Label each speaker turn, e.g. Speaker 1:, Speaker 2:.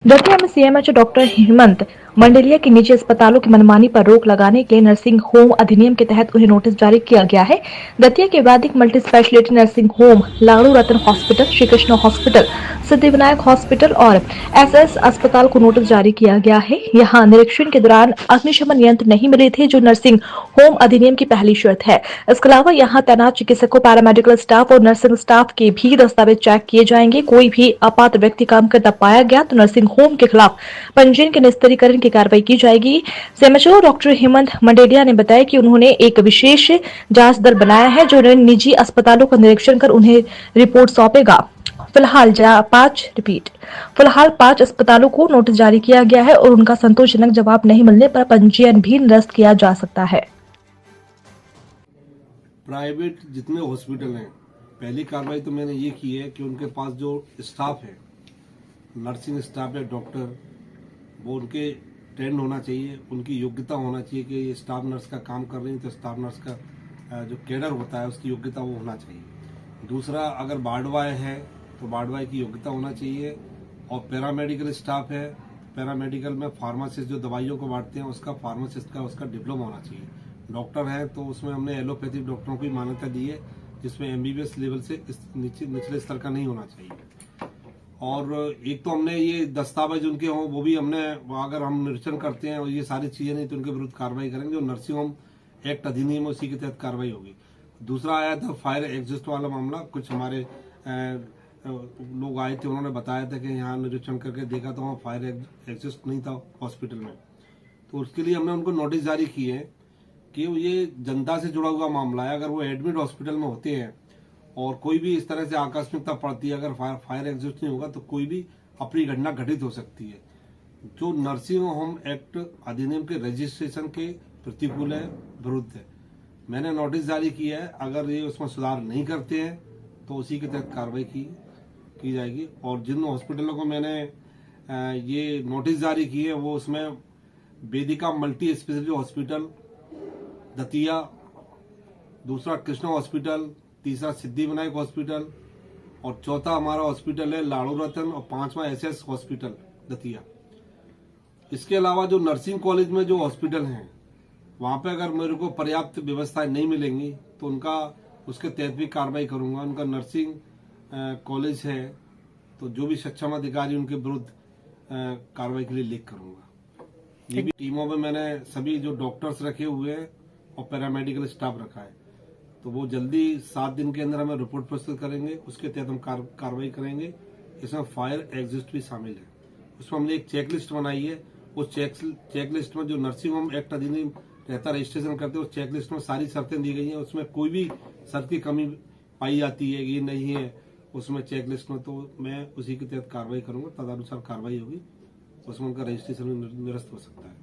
Speaker 1: दतिया में CMHO doctor Hemant Mandelia की निजी अस्पतालों की मनमानी पर रोक लगाने के लिए नर्सिंग होम अधिनियम के तहत उन्हें नोटिस जारी किया गया है। दतिया के Vaidik multi specialty nursing home, Ladu Ratan hospital, Shri Krishna hospital, Siddhivinayak hospital और एसएस अस्पताल को नोटिस जारी किया गया है। यहाँ निरीक्षण के दौरान अग्निशमन यंत्र नहीं मिले थे, जो नर्सिंग होम अधिनियम की पहली शर्त है। इसके अलावा यहाँ तैनात चिकित्सकों, पैरामेडिकल स्टाफ और नर्सिंग स्टाफ के भी दस्तावेज चेक किए जाएंगे। कोई भी अपात्र व्यक्ति काम करता पाया गया तो नर्सिंग होम के खिलाफ पंजीयन के निस्तारीकरण की कार्रवाई की जाएगी। सीएमएचओ डॉक्टर हेमंत मंडेलिया ने बताया कि उन्होंने एक विशेष जांच दल बनाया है, जो निजी अस्पतालों का निरीक्षण कर उन्हें रिपोर्ट सौंपेगा। फिलहाल 5 अस्पतालों को नोटिस जारी किया गया है और उनका संतोषजनक जवाब नहीं मिलने पर पंजीयन भी निरस्त किया जा सकता है।
Speaker 2: प्राइवेट जितने हॉस्पिटल हैं, पहली कार्रवाई तो मैंने ये की है कि उनके पास जो स्टाफ है, नर्सिंग स्टाफ है, डॉक्टर, वो उनके ट्रेंड होना चाहिए, उनकी योग्यता होना चाहिए कि ये स्टाफ नर्स का काम कर रही है तो स्टाफ नर्स का जो कैडर होता है उसकी योग्यता वो होना चाहिए। दूसरा, अगर बार्डवाई है तो बार्डवाई की योग्यता होना चाहिए। और पैरामेडिकल स्टाफ है, पैरामेडिकल में फार्मासिस्ट जो दवाइयों को बांटते हैं उसका फार्मासिस्ट का उसका डिप्लोमा होना चाहिए। डॉक्टर है तो उसमें हमने एलोपैथिक डॉक्टरों को मान्यता दी है, जिसमें एमबीबीएस लेवल से निचले स्तर का नहीं होना चाहिए। और एक तो हमने ये दस्तावेज उनके हों वो भी हमने, अगर हम निरीक्षण करते हैं और ये सारी चीजें नहीं तो उनके विरुद्ध कार्रवाई करेंगे। जो नर्सिंग होम एक्ट अधिनियम है उसी के तहत कार्रवाई होगी। दूसरा आया था फायर एग्जिस्ट वाला मामला। कुछ हमारे लोग आए थे, उन्होंने बताया था कि यहाँ निरीक्षण करके देखा तो वहाँ फायर एग्जिस्ट नहीं था हॉस्पिटल में, तो उसके लिए हमने उनको नोटिस जारी किए हैं कि ये जनता से जुड़ा हुआ मामला है। अगर वो एडमिट हॉस्पिटल में होते हैं और कोई भी इस तरह से आकस्मिकता पड़ती है, अगर फायर एग्जिस्ट नहीं होगा तो कोई भी अपनी घटना घटित हो सकती है। जो नर्सिंग होम एक्ट अधिनियम के रजिस्ट्रेशन के प्रतिकूल है, विरुद्ध है। मैंने नोटिस जारी किया है, अगर ये उसमें सुधार नहीं करते हैं तो उसी के तहत कार्रवाई की जाएगी। और जिन हॉस्पिटलों को मैंने ये नोटिस जारी की है वो उसमें वेदिका मल्टी स्पेशलिटी हॉस्पिटल दतिया, दूसरा कृष्ण हॉस्पिटल, तीसरा सिद्धिविनायक हॉस्पिटल और चौथा हमारा हॉस्पिटल है लाड़ू रतन और 5वां एसएस हॉस्पिटल दतिया। इसके अलावा जो नर्सिंग कॉलेज में जो हॉस्पिटल हैं वहां पे अगर मेरे को पर्याप्त व्यवस्थाएं नहीं मिलेंगी तो उनका उसके तहत भी कार्रवाई करूंगा। उनका नर्सिंग कॉलेज है तो जो भी सक्षम अधिकारी उनके विरुद्ध कार्रवाई के लिए लिख करूंगा। ये भी टीमों में मैंने सभी जो डॉक्टर्स रखे हुए हैं और पैरामेडिकल स्टाफ रखा है, तो वो जल्दी 7 दिन के अंदर हमें रिपोर्ट प्रस्तुत करेंगे। उसके तहत हम कार्रवाई करेंगे। इसमें फायर एग्जिस्ट भी शामिल है। उसमें हमने एक चेकलिस्ट बनाई है। उस चेकलिस्ट में जो नर्सिंग होम एक्ट अधिनियम रहता रजिस्ट्रेशन करते हैं, उस चेकलिस्ट में सारी शर्तें दी गई हैं। उसमें कोई भी शर्त की कमी पाई जाती है, ये नहीं है उसमें चेकलिस्ट में, तो मैं उसी के तहत कार्रवाई करूंगा। तदनुसार कार्रवाई होगी, उसमें उनका रजिस्ट्रेशन निरस्त हो सकता है।